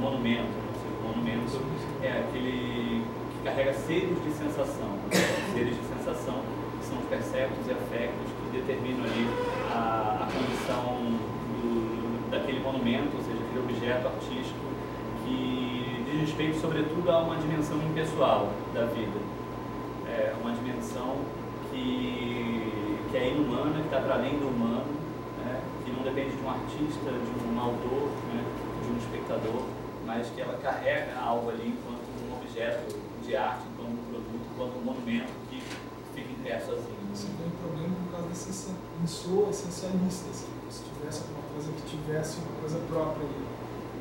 monumento. O monumento é aquele que carrega seres de sensação, seres de sensação que são os perceptos e afectos que determinam ali a condição daquele monumento, ou seja, aquele objeto artístico que diz respeito sobretudo a uma dimensão impessoal da vida, uma dimensão que é inumana, que está para além do humano, né? Que não depende de um artista, de um autor, né? De um espectador, mas que ela carrega algo ali enquanto um objeto de arte, enquanto um produto, enquanto um monumento que fica em pé sozinho. Você tem um problema por causa desse sou essencialista, assim. Se tivesse alguma coisa que tivesse uma coisa própria ali,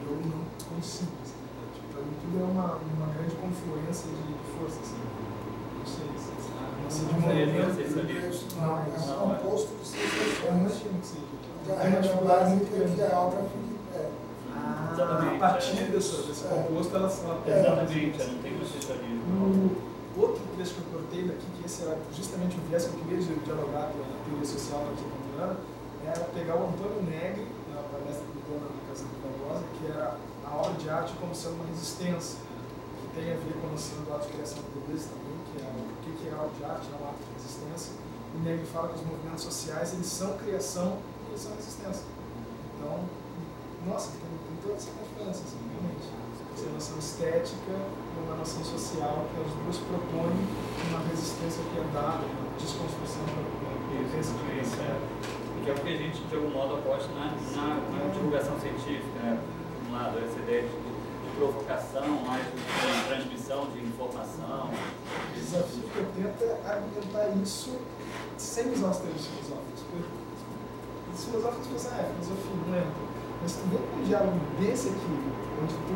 eu não consigo. Assim, né? Tipo, para mim tudo é uma grande confluência de forças. Assim. Não sei se de movimento. Não, é um composto de sensações. Eu imagino que seja. É uma atividade que a obra fica em pé. Exatamente. A partir desse composto, ela exatamente, não tem conceitualismo. Outro trecho que eu cortei daqui, que esse era justamente o viés que eu queria dialogar com a teoria social norte-americana, era pegar o Antônio Negri, na palestra que ele deu na Casa do Barbosa, que era a obra de arte como sendo uma resistência, que tem a ver com a noção do ato de criação de beleza também, que é o que é a obra de arte, é um ato de resistência. E Negri fala que os movimentos sociais, eles são criação e eles são resistência. Então, nossa, tem toda essa diferença, assim, realmente. Essa noção estética e uma noção social, que as duas propõem uma resistência que é dada, uma desconstrução para a resistência. Que é o que a gente, de algum modo, aposta na divulgação científica, né? Por um lado, essa ideia de provocação, mais de transmissão de informação. O desafio que eu tento é argumentar isso sem usar os termos filosóficos. Os filosóficos pensam, filosofia não entra. Mas tu vem com um diálogo desse aqui, onde tu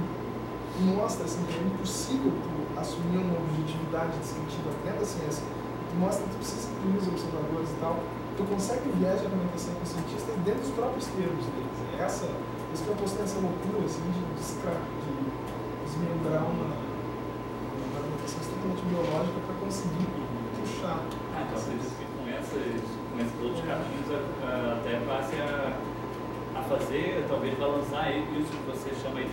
mostra assim, que é impossível tu assumir uma objetividade descritiva dentro da ciência, tu mostra que tu precisa incluir os observadores e tal, tu consegue o viés de argumentação com os cientistas dentro dos próprios termos deles. Isso que eu postei essa loucura assim, de desmembrar uma argumentação extremamente biológica para conseguir puxar. Então acredito que com esses outros caminhos até passe a fazer, talvez balançar isso que você chama aí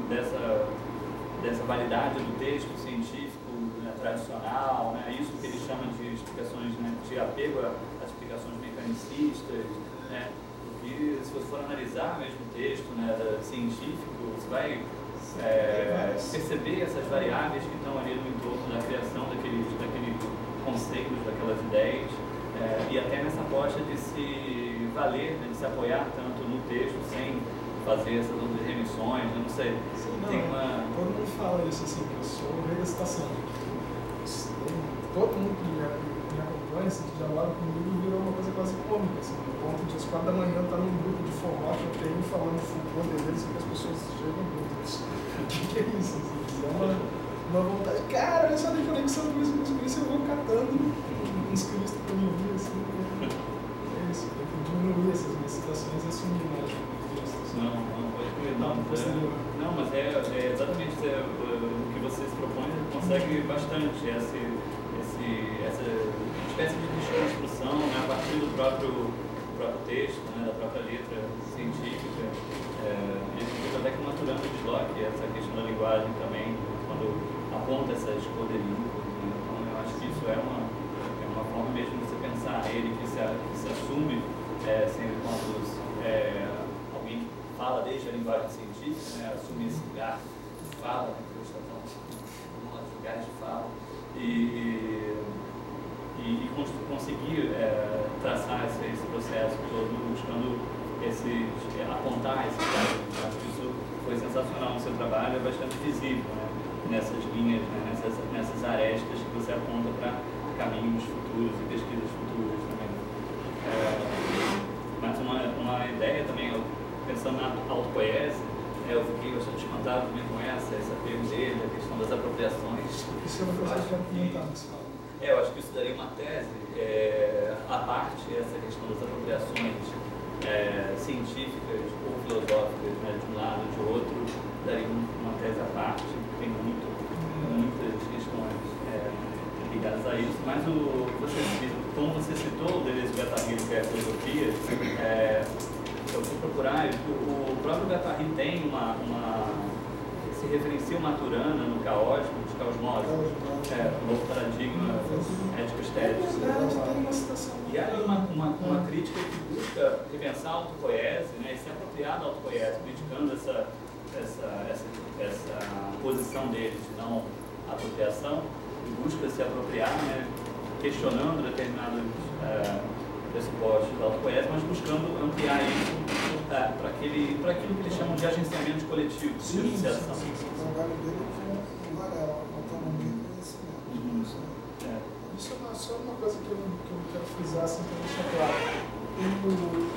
dessa validade do texto científico, né, tradicional, né, isso que ele chama de explicações, né, de apego às explicações mecanicistas, né, porque se você for analisar mesmo o texto, né, científico, você vai perceber essas variáveis que estão ali no entorno da criação daqueles conceitos, daquelas ideias, e até nessa aposta de se valer, né, de se apoiar tanto no texto sem fazer essas outras remissões, eu não sei. Todo mundo fala isso assim, que eu sou o rei da citação. Todo mundo que me acompanha, assim, que dialoga comigo, virou uma coisa quase cômica, assim, no ponto de às 4 da manhã estar num grupo de forró que eu tenho falando Foucault, Deleuze, que as pessoas chegam e o que é isso? Assim, é uma vontade, cara, olha só, tem conexão com isso, eu vou catando uns cristos para mim ouvir, assim, é isso, eu tenho que diminuir essas minhas citações e assumir mais. Não, pode comer, não, mas é exatamente o que você se propõe, consegue bastante essa espécie de desconstrução, né, a partir do próprio texto, né, da própria letra científica. Ele até que maturando de Locke, essa questão da linguagem também, quando aponta essas codelincos, né, então eu acho que isso é uma forma mesmo de você pensar ele que se assume sempre quando alguém fala desde a linguagem científica, né, assume esse lugar de fala, né, que hoje está tão nos lugares de fala, e conseguir traçar esse processo todo, buscando apontar esse caminho. Acho que isso foi sensacional no seu trabalho, é bastante visível, né, nessas linhas, né, nessas arestas que você aponta para caminhos futuros e pesquisas futuras também. Mas uma ideia também, pensando na autopoiese, eu fiquei bastante espantado também com esse apego dele, a questão das apropriações. Isso é uma coisa que eu quero comentar, eu acho que isso daria uma tese, à parte essa questão das apropriações científicas ou filosóficas, né, de um lado ou de outro, daria uma tese à parte, tem muitas questões ligadas a isso, mas como você citou o Deleuze e Guattari, que é a filosofia, eu fui procurar, o próprio Guattari tem uma se referencia o Maturana no caótico, os caosmoses, o novo paradigma ético-estético. E há ali uma crítica que busca repensar a autopoiese, né, e se apropriar da autopoiese, criticando essa posição deles de não apropriação, e busca se apropriar, né, questionando determinados pressupostos da autopoiese, mas buscando ampliar isso para aquilo que eles chamam de agenciamento coletivo, de iniciação. O trabalho dele é autonomia e conhecimento. Isso é só uma coisa que eu quero frisar assim, para deixar claro.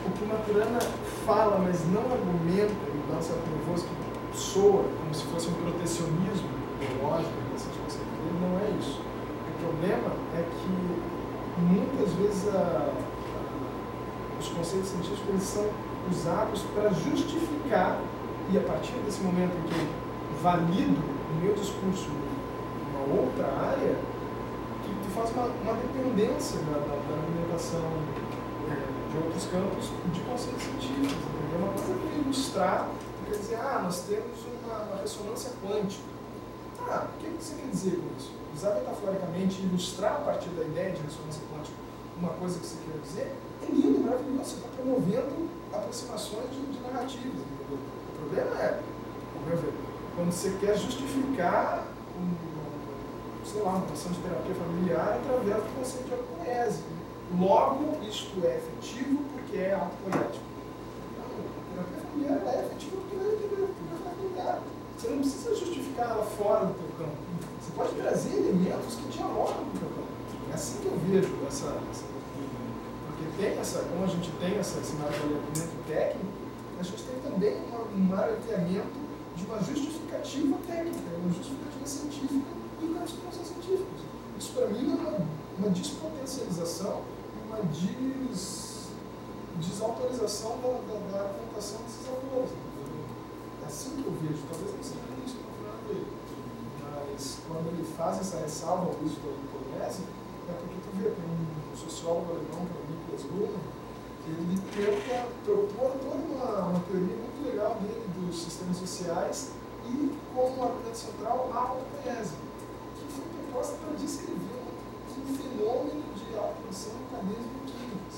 O que o Maturana fala, mas não argumenta, ele lança nervoso que soa como se fosse um protecionismo ideológico, ele não é isso. O problema é que muitas vezes os conceitos científicos eles são usados para justificar, e a partir desse momento em que eu valido o meu discurso em uma outra área, que tu faz uma dependência da argumentação de outros campos de conceitos científicos. Entendeu? Uma coisa que ilustrar, quer dizer, nós temos uma ressonância quântica. O que você quer dizer com isso? Usar metaforicamente, ilustrar a partir da ideia de ressonância quântica uma coisa que você quer dizer, é lindo, maravilhoso, você está promovendo aproximações de narrativas. Entendeu? O problema é, ao meu ver, quando você quer justificar uma noção de terapia familiar através do conceito de autopoiese. Logo, isto é efetivo porque é autopoético. Não, a terapia familiar é efetiva porque ela é terapia familiar. Você não precisa justificar ela fora do teu campo. Você pode trazer elementos que dialogam com o teu campo. É assim que eu vejo essa porque tem como a gente tem esse mapeamento técnico, a gente tem também um mapeamento de uma justificativa técnica, uma justificativa científica e campos que não são científicos. Isso para mim é uma despotencialização e uma desautorização da argumentação desses autores. É assim que eu vejo, talvez não seja isso no final dele. Mas quando ele faz essa ressalva ao uso da autopoiese, é porque tu vê, tem um sociólogo alemão, que é o Niklas Luhmann, ele tenta propor toda uma teoria muito legal dele dos sistemas sociais e como argumento central a autopoiese, que foi proposta para descrever um fenômeno de autoprodução em cadeias bioquímicas.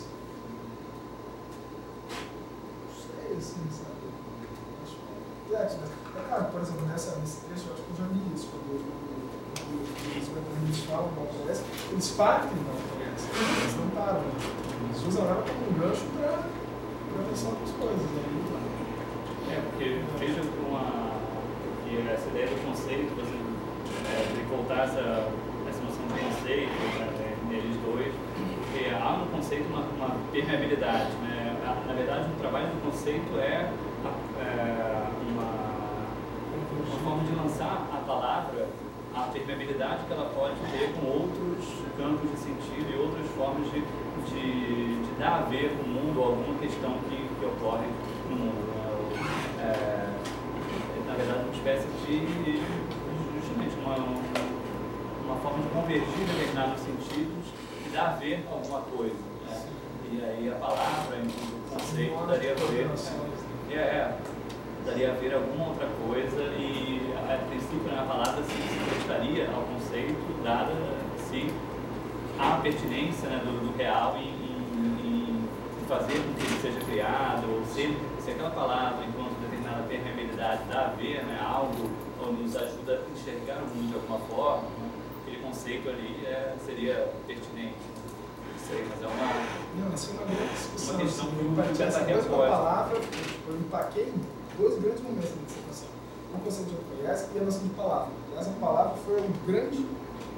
Não sei, assim, sabe? Acho complexo, mas, claro, por exemplo, nesse trecho, eu acho que eu já li isso quando eles falam da autopoiese, eles partem da autopoiese, eles não param. Eles usam ela como um gancho para pensar outras coisas. Porque veja que essa ideia do conceito, de voltar essa noção do conceito neles dois, porque há no conceito uma permeabilidade. Né? Na verdade, o trabalho do conceito é uma forma de lançar a palavra, a permeabilidade que ela pode ter com outros campos de sentido e outras formas de dar a ver com o mundo ou alguma questão que ocorre no mundo. Na verdade, uma espécie de justamente uma forma de convergir determinados sentidos e dar a ver com alguma coisa. Né? E aí a palavra, o conceito, daria a ver. Daria a ver alguma outra coisa e, a princípio, a palavra se prestaria ao conceito, dada se há pertinência, né, do real em fazer com que ele seja criado, ou se aquela palavra, enquanto determinada permeabilidade, dá a ver, né, algo, ou nos ajuda a enxergar o mundo de alguma forma, né, aquele conceito ali seria pertinente. Não sei, mas é uma grande discussão. Uma questão que eu palavra, eu empaquei dois grandes momentos da dissertação. O conceito de autopoiese e a noção de palavra. Aliás, a palavra foi um grande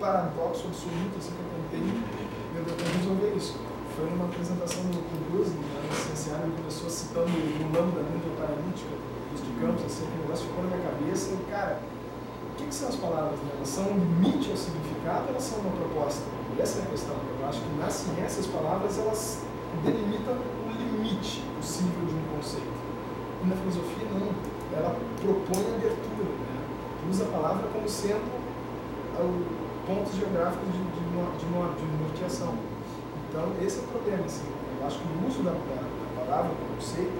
paradoxo absoluto assim, que eu tentei resolver isso. Foi numa apresentação do Bruce, na licenciada, ele começou citando o lambda paralítica de Campos, assim, que o negócio ficou na minha cabeça. E, cara, o que são as palavras? Né? Elas são um limite ao significado ou elas são uma proposta? E essa é a questão. Eu acho que na ciência as palavras elas delimitam o limite possível de um conceito. E na filosofia, não. Ela propõe abertura. Né? Usa a palavra como sendo pontos geográficos de norteação. Então, esse é o problema. Assim. Eu acho que o uso da palavra, do conceito,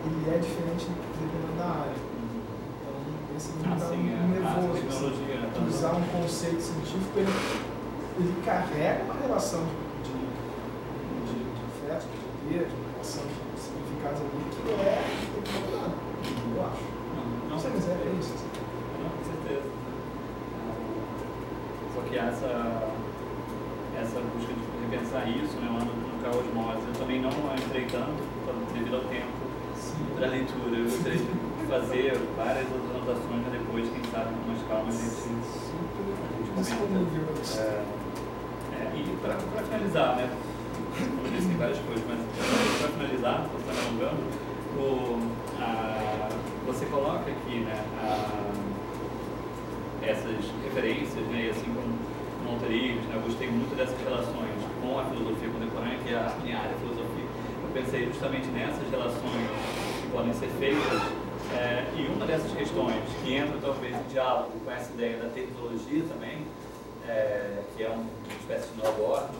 ele é diferente dependendo da área. Então, esse nervoso. Tecnologia, assim, usar um conceito científico, ele carrega uma relação de afeto, de ideia, de uma relação de significados ali que é importante, eu acho. Não sei, mas é isso. Assim. Não, com certeza. Só que essa busca de repensar isso, né, lá no Carl Osmose, eu também não entrei tanto, devido ao tempo, para a leitura. Eu gostaria de fazer várias outras anotações, mas depois, quem sabe, com mais calma, a gente comenta. E para finalizar, né, como eu disse, tem várias coisas, mas para finalizar, você está me alongando, você coloca aqui, né, essas referências, né, e assim como Monterigos, né, eu gostei muito dessas relações com a filosofia contemporânea, que é a minha área de filosofia. Eu pensei justamente nessas relações que podem ser feitas, e uma dessas questões que entra talvez em diálogo com essa ideia da tecnologia também, que é uma espécie de nova ordem,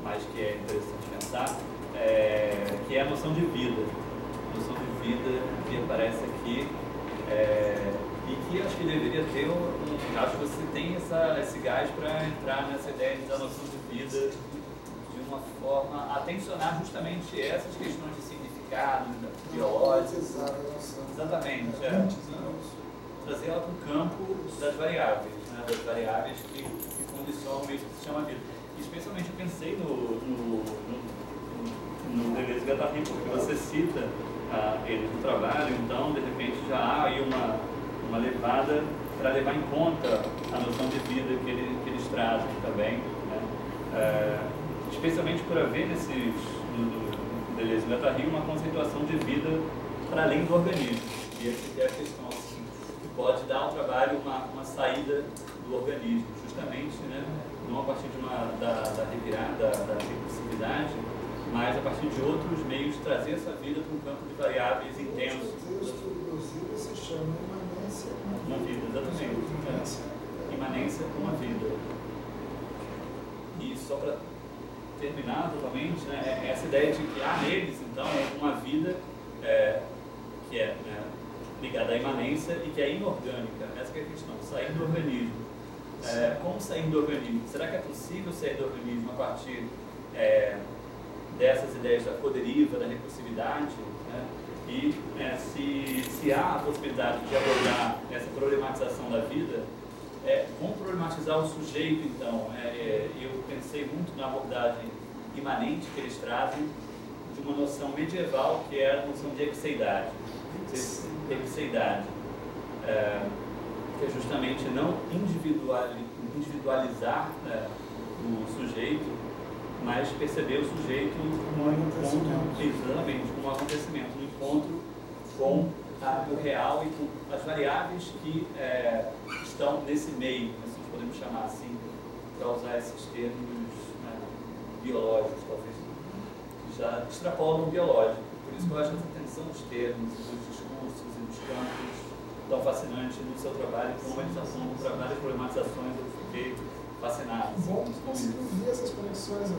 mas que é interessante pensar, que é a noção de vida. A noção de vida que aparece aqui, e que acho que deveria ter acho que você tem esse gás para entrar nessa ideia da noção de vida de uma forma a tensionar justamente essas questões de significado, biológico. Exatamente. Trazer ela para o campo das variáveis, né, das variáveis que condicionam isso que se chama vida. Especialmente eu pensei no Deleuze e Guattari, porque você cita ele no trabalho, então de repente já há aí uma levada para levar em conta a noção de vida que eles trazem também, né? Especialmente por haver no Deleuze e Guattari uma conceituação de vida para além do organismo. E essa é a questão, assim, que pode dar ao trabalho uma saída do organismo, justamente, né? Não a partir da revirada, da recursividade, mas a partir de outros meios de trazer essa vida para um campo de variáveis intensos. Inclusive se chama imanência. Uma vida, exatamente. Imanência com a vida. E só para terminar totalmente, né, essa ideia de que há neles, então, uma vida que é, né, ligada à imanência e que é inorgânica. Essa que é a questão, sair do organismo. Como sair do organismo? Será que é possível sair do organismo a partir dessas ideias da coderiva, da recursividade, né? E se há a possibilidade de abordar essa problematização da vida, como problematizar o sujeito, então? Eu pensei muito na abordagem imanente que eles trazem de uma noção medieval que é a noção de epseidade. Epseidade, que é justamente não individualizar o sujeito, mas perceber o sujeito como um acontecimento, um encontro com o real e com as variáveis que estão nesse meio, assim, podemos chamar assim, para usar esses termos biológicos, talvez, que já extrapolam o biológico. Por isso que eu acho essa tensão dos termos, dos discursos e dos campos tão fascinante no seu trabalho, como eles assumem para várias problematizações, eu fiquei fascinado. Bom que conseguiu ver essas conexões,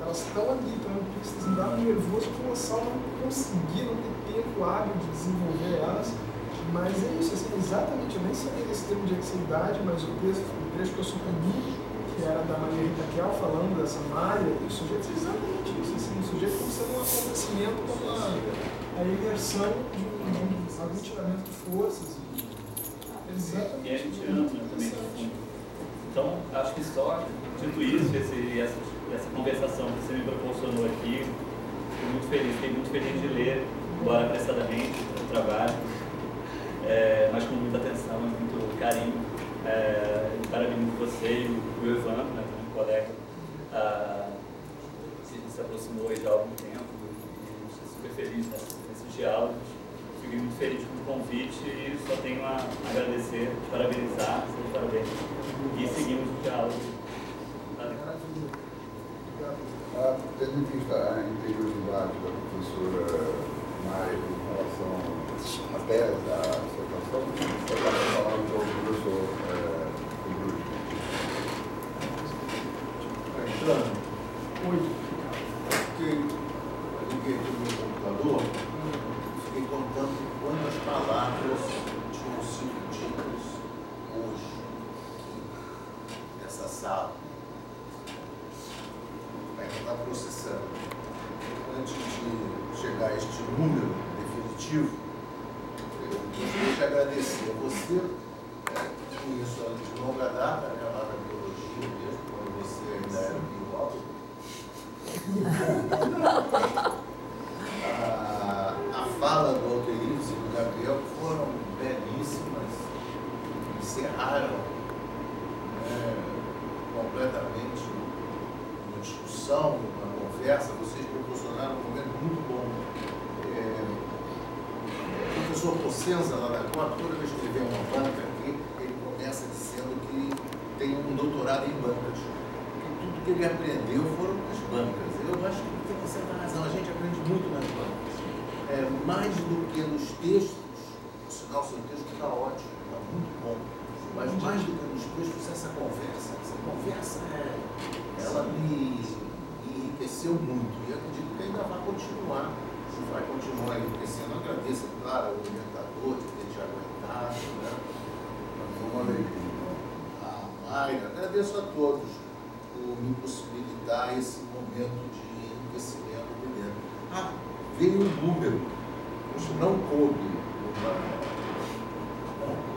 elas estão ali, estão implícitas, me dá um nervoso colossal não conseguir, não ter tempo hábil de desenvolver elas, mas é isso, assim, exatamente, eu nem sabia desse termo de epseidade, mas o trecho que eu sucumbi, que era da Maria Rita Kel, falando dessa malha, e o sujeito é exatamente isso, assim, o sujeito como sendo um acontecimento, como a imersão de um aglutinamento de forças. E a gente ama também. Então, acho que só, dito isso, essa conversação que você me proporcionou aqui, fiquei muito feliz de ler, embora apressadamente, o trabalho, mas com muita atenção e muito carinho. Parabéns você e o Evandro, né, um colega, que se aproximou aí já há algum tempo, e estou super feliz nesses diálogos. Fiquei muito feliz com o convite e só tenho a agradecer, parabenizar, seus parabéns. E seguimos o diálogo. Tendo em vista a interioridade da professora Maia em relação à tese, à dissertação, eu estava falando com o professor Alexandre. Oi. Eu liguei aqui no meu computador, fiquei contando quantas palavras tinham sido ditas processando. Antes de chegar a este número definitivo, eu gostaria de agradecer a você, conheço ela de longa data, lá na biologia mesmo, quando você ainda era biólogo. A fala do Alterives e do Gabriel foram belíssimas, encerraram completamente uma discussão, uma conversa. Vocês proporcionaram um momento muito bom. O professor Cossenza, lá da Copa, toda vez que ele vê uma banca aqui, ele começa dizendo que tem um doutorado em bancas. Que tudo que ele aprendeu foram nas bancas. Eu acho que tem certa razão, a gente aprende muito nas bancas. Mais do que nos textos, por sinal, seu texto está ótimo, está muito bom, mas mais do que nos textos, essa conversa ela me enriqueceu muito, e eu acredito que ainda vai continuar enriquecendo. Eu agradeço, claro, ao orientador de ter te aguentado, né? Foi uma alegria. A Mayra, agradeço a todos por me possibilitar esse momento de enriquecimento de dentro. Veio um número, isso não coube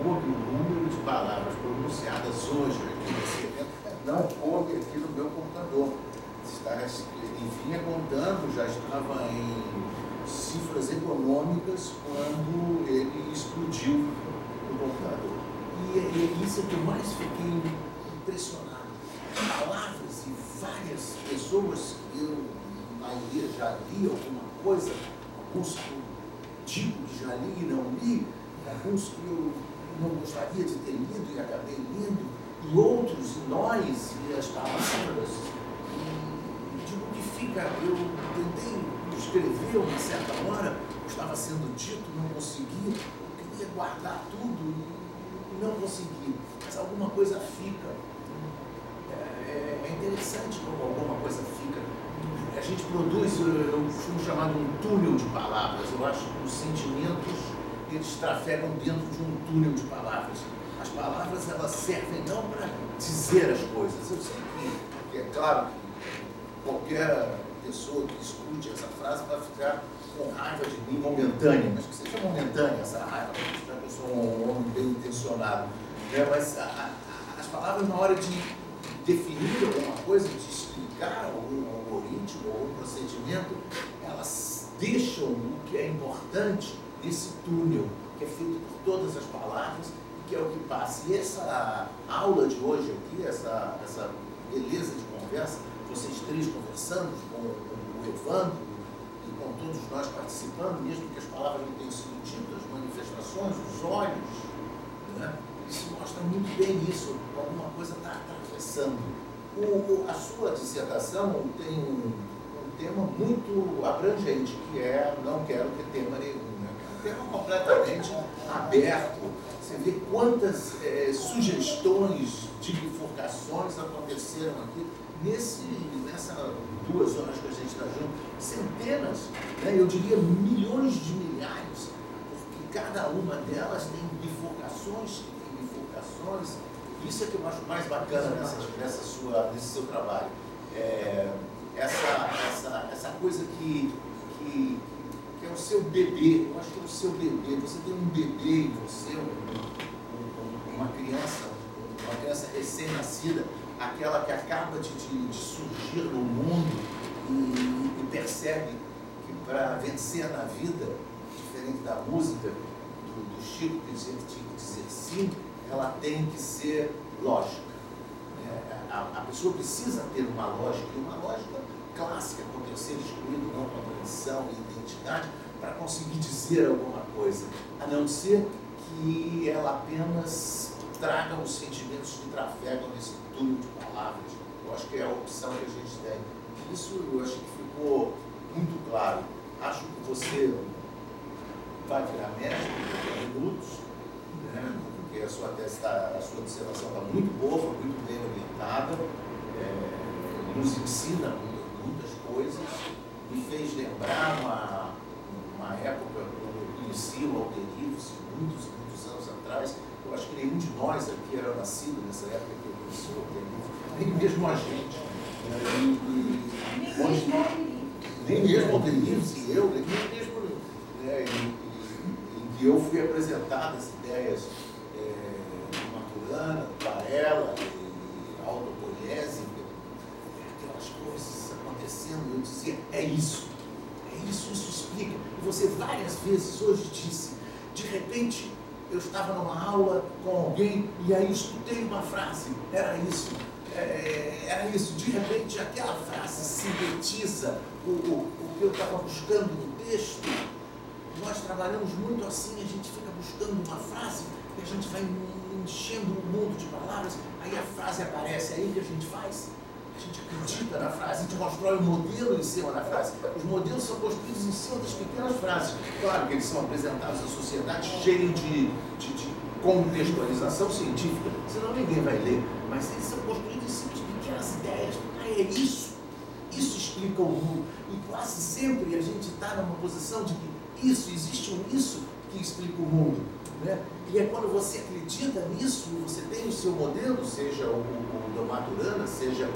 o número de palavras pronunciadas hoje aqui nesse evento, não coube aqui no meu computador. Enfim, contando, já estava em cifras econômicas quando ele explodiu no computador. E isso é que eu mais fiquei impressionado. Palavras e várias pessoas que eu, na maioria, já li alguma coisa, alguns que eu digo que já li e não li, alguns que eu não gostaria de ter lido e acabei lendo, e outros, e nós, e as palavras. Digo que fica, eu tentei escrever uma certa hora, estava sendo dito, não consegui, eu queria guardar tudo e não consegui, mas alguma coisa fica. É interessante como alguma coisa fica. A gente produz, eu costumo chamar de um túnel de palavras. Eu acho que os sentimentos, eles trafegam dentro de um túnel de palavras. As palavras, elas servem não para dizer as coisas. Eu sei que é claro que qualquer pessoa que escute essa frase vai ficar com raiva de mim momentânea, mas que seja momentânea essa raiva, porque eu sou um homem bem intencionado. Mas as palavras, na hora de definir alguma coisa, de explicar algum algoritmo ou um procedimento, elas deixam o que é importante nesse túnel, que é feito por todas as palavras, e que é o que passa. E essa aula de hoje aqui, essa beleza de conversa, vocês três conversando com o Evandro e com todos nós participando, mesmo que as palavras não tenham sido ditas, as manifestações, os olhos, né? Isso mostra muito bem isso, alguma coisa está atravessando. A sua dissertação tem um tema muito abrangente, que é não quero ter tema nenhum, né? É um tema completamente aberto. Você vê quantas sugestões de bifurcações aconteceram aqui nessas 2 horas que a gente está junto. Centenas, né? Eu diria milhões de milhares, porque cada uma delas tem bifurcações. Isso é que eu acho mais bacana nesse seu trabalho. Essa coisa que é o seu bebê. Eu acho que é o seu bebê. Você tem um bebê em você, uma criança recém-nascida, aquela que acaba de surgir no mundo e percebe que para vencer na vida, diferente da música do Chico, que tinha que dizer sim, ela tem que ser lógica. A pessoa precisa ter uma lógica, e uma lógica clássica, com o terceiro excluído, não compreensão e identidade, para conseguir dizer alguma coisa, a não ser que ela apenas traga os sentimentos que trafegam nesse túnel de palavras. Eu acho que é a opção que a gente tem. Isso eu acho que ficou muito claro. Acho que você vai virar mestre em minutos, né? Porque a sua dissertação está muito boa, foi muito bem orientada, nos ensina muitas coisas, me fez lembrar uma época quando eu conheci o Alterives, muitos anos atrás. Eu acho que nenhum de nós aqui era nascido nessa época que eu conheci o Alterives, nem mesmo a gente. Nem mesmo Delírios e eu, nem mesmo em que eu fui apresentado as ideias de Maturana, Varela e autopoiese, aquelas coisas acontecendo, eu dizia, isso explica. E você várias vezes hoje disse, de repente eu estava numa aula com alguém e aí escutei uma frase, era isso, de repente aquela frase sintetiza o que eu estava buscando no texto. Nós trabalhamos muito assim, a gente fica buscando uma frase e a gente vai enchendo o mundo de palavras, aí a frase aparece, aí o que a gente faz? A gente acredita na frase, a gente constrói um modelo em cima da frase. Os modelos são construídos em cima das pequenas frases. Claro que eles são apresentados à sociedade cheio de contextualização científica, senão ninguém vai ler. Mas eles são construídos em cima de pequenas ideias. É isso. Isso explica o mundo. E quase sempre a gente está numa posição de que existe um isso que explica o mundo. Né? E é quando você acredita nisso, você tem o seu modelo, seja o do Maturana, seja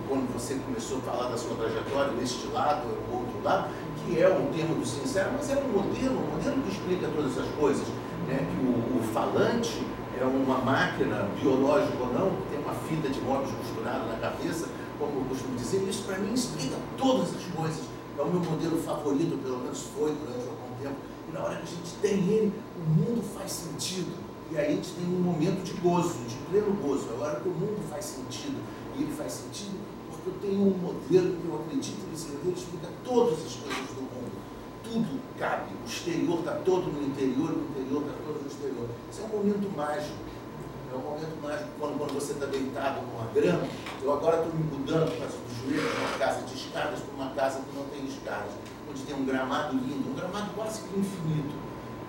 quando você começou a falar da sua trajetória, deste lado, o outro lado, que é o termo do sincero, mas é um modelo que explica todas as coisas. Né? Que o falante é uma máquina, biológica ou não, que tem uma fita de móveis costurada na cabeça, como eu costumo dizer, isso para mim explica todas as coisas. É o meu modelo favorito, pelo menos foi durante algum tempo. E na hora que a gente tem ele, o mundo faz sentido. E aí a gente tem um momento de gozo, de pleno gozo. Agora que o mundo faz sentido, e ele faz sentido porque eu tenho um modelo que eu acredito nesse modelo, explica todas as coisas do mundo. Tudo cabe. O exterior está todo no interior, o interior está todo no exterior. Isso é um momento mágico. É um momento mágico quando você está deitado numa grama. Eu agora estou me mudando do joelho de uma casa de escadas para uma casa que não tem escadas, onde tem um gramado lindo, um gramado quase que infinito,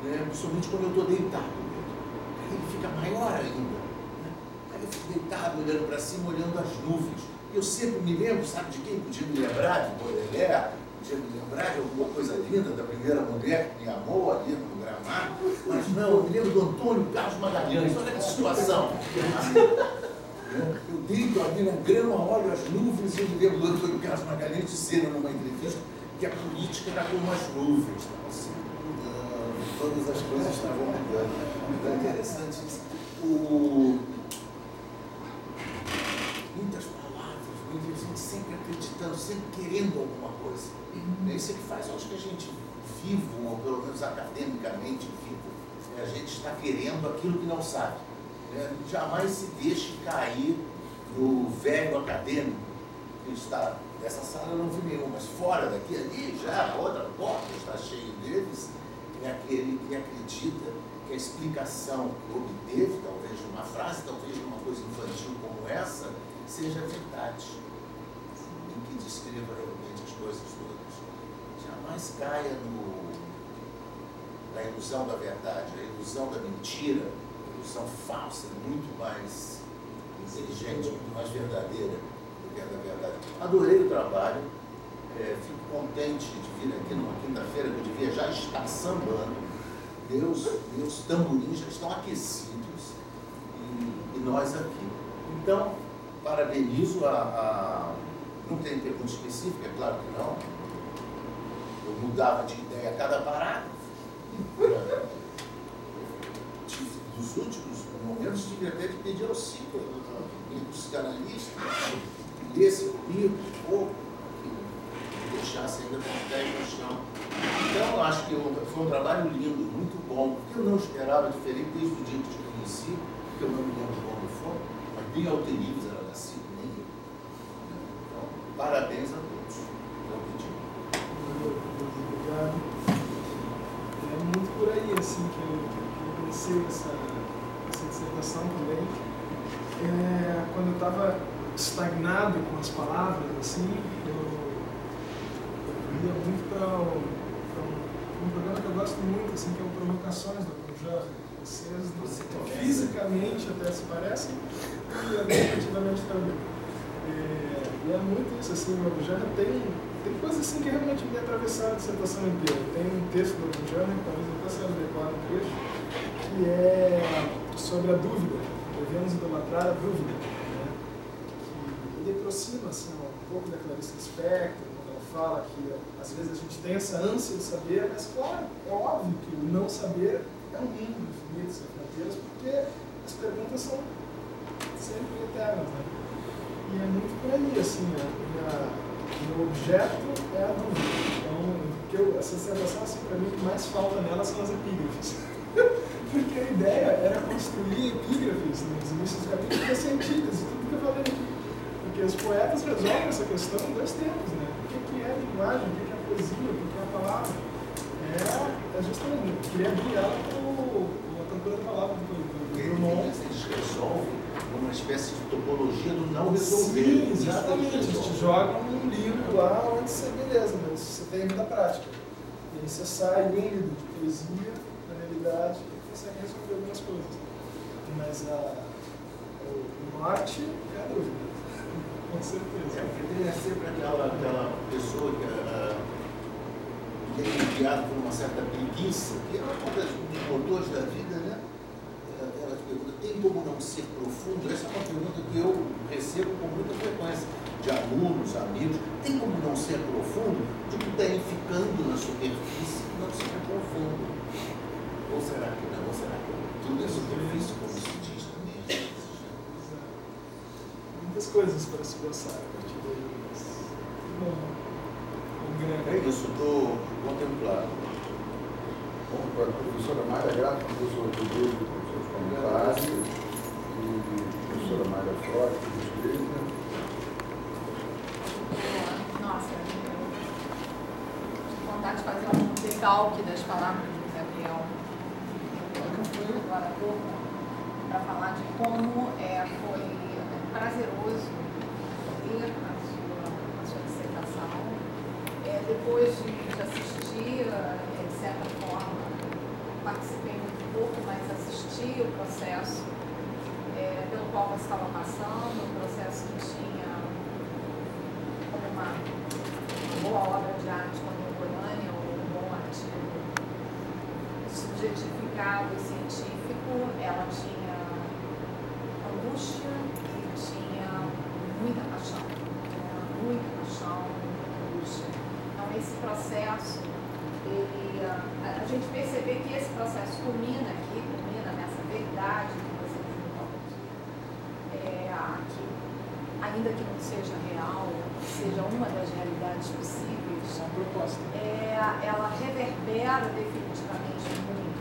né? Principalmente quando eu estou deitado. Aí ele fica maior ainda. Né? Aí eu fico deitado, olhando para cima, olhando as nuvens. E eu sempre me lembro, sabe de quem? Podia me lembrar de Baudelaire, podia me lembrar de alguma coisa linda da primeira mulher que me amou ali no gramado, mas não, eu me lembro do Antônio Carlos Magalhães. Olha que situação. Eu deito ali na grama, olho as nuvens e eu me lembro do Antônio Carlos Magalhães dizendo numa entrevista que a política era como as nuvens. Assim, todas as coisas estavam mudando. Então é interessante isso. Muitas palavras, muita gente sempre acreditando, sempre querendo alguma coisa. É isso que faz, acho que a gente vivo, ou pelo menos academicamente vivo, a gente está querendo aquilo que não sabe. Jamais se deixe cair no velho acadêmico que está nessa sala, eu não vi nenhum, mas fora daqui, ali já a outra porta está cheia deles, é aquele que acredita que a explicação que obteve, talvez de uma frase, talvez de uma coisa infantil como essa, seja verdade, em que descreva realmente as coisas todas. Jamais caia na ilusão da verdade, a ilusão da mentira, a ilusão falsa, muito mais inteligente, muito mais verdadeira do que a da verdade. Adorei o trabalho, fico contente de vir aqui numa quinta-feira que eu devia já estar sambando. Meus tamborins já estão aquecidos e nós aqui. Então, parabenizo não tem pergunta específica, é claro que não. Eu mudava de ideia a cada parágrafo. Nos últimos momentos tive até de pedir auxílio do psicanalista, que lesse comigo um pouco, que deixasse ainda com o pé no chão. Então, eu acho que foi um trabalho lindo, muito bom, porque eu não esperava diferente desde o dia que te conheci, que eu não me lembro quando foi, mas bem Alterives era nascido nem eu. Então, parabéns a todos. Obrigado. É muito por aí assim que eu comecei essa dissertação também. Quando eu estava estagnado com as palavras, assim, eu ia muito para um programa que eu gosto muito, assim, que é o Provocações do Bourdieu. Vocês fisicamente até se parecem e administrativamente também. E é muito isso, assim, o Bourdieu tem coisas assim que realmente me atravessaram a dissertação inteira. Tem um texto do Bourdieu, que talvez eu até saiba adequar no trecho, que é sobre a dúvida. Devemos idolatrar a dúvida. Né? Que ele aproxima assim, um pouco da Clarice Lispector, quando ela fala que às vezes a gente tem essa ânsia de saber, mas claro, é óbvio que o não saber é um mundo infinito, sem fronteiras, porque as perguntas são sempre eternas, né? E é muito por aí, assim, o objeto é a dúvida. Então, essa sensação, assim, para mim, o que mais falta nela são as epígrafes. Porque a ideia era construir epígrafes nos inícios do capítulo que fossem antítese, tudo que eu falei aqui. Porque os poetas resolvem essa questão em 2 tempos, né? O que é a linguagem, o que é a poesia, o que é a palavra? É justamente, eu queria abrir ela com a procura da palavra do Drummond. Eles resolvem uma espécie de topologia do não resolver. Sim, exatamente. Eles te jogam num livro lá onde você, beleza, mas você tem muita prática. E aí você sai úmido de poesia, na realidade, e consegue resolver algumas coisas. Mas o norte é a dúvida, com certeza. Porque tem sempre aquela pessoa que é guiada por uma certa preguiça, que é uma dos motores da vida, né? Ela te pergunta, tem como não ser profundo? Essa é uma pergunta que eu recebo com muita frequência de alunos, amigos. Tem como não ser profundo? Tipo, tem ficando na superfície e não ser profundo. Ou será que não? Ou será que tudo é superfície, como se diz também? Muitas coisas para se gostar a partir daí, mas É isso, estou contemplado. Bom, para a professora Mayra, grato ao professor Rodrigo por seus comentários, e a professora Mayra Forte, por escrever. Nossa, eu vontade de fazer um decalque das palavras do Gabriel. Eu fui agora há pouco para falar de como foi prazeroso ler a sua dissertação. Depois de assistir, de certa forma, participei muito pouco, mas assisti o processo pelo qual você estava passando, um processo que tinha como uma boa obra de arte contemporânea, um bom artigo subjetificado e científico. Ela tinha angústia e tinha muita paixão, muita angústia. Então, esse processo, a gente perceber que esse processo culmina nessa verdade que você desenvolve aqui, ainda que não seja real, seja uma das realidades possíveis, Só proposta. ela reverbera definitivamente muito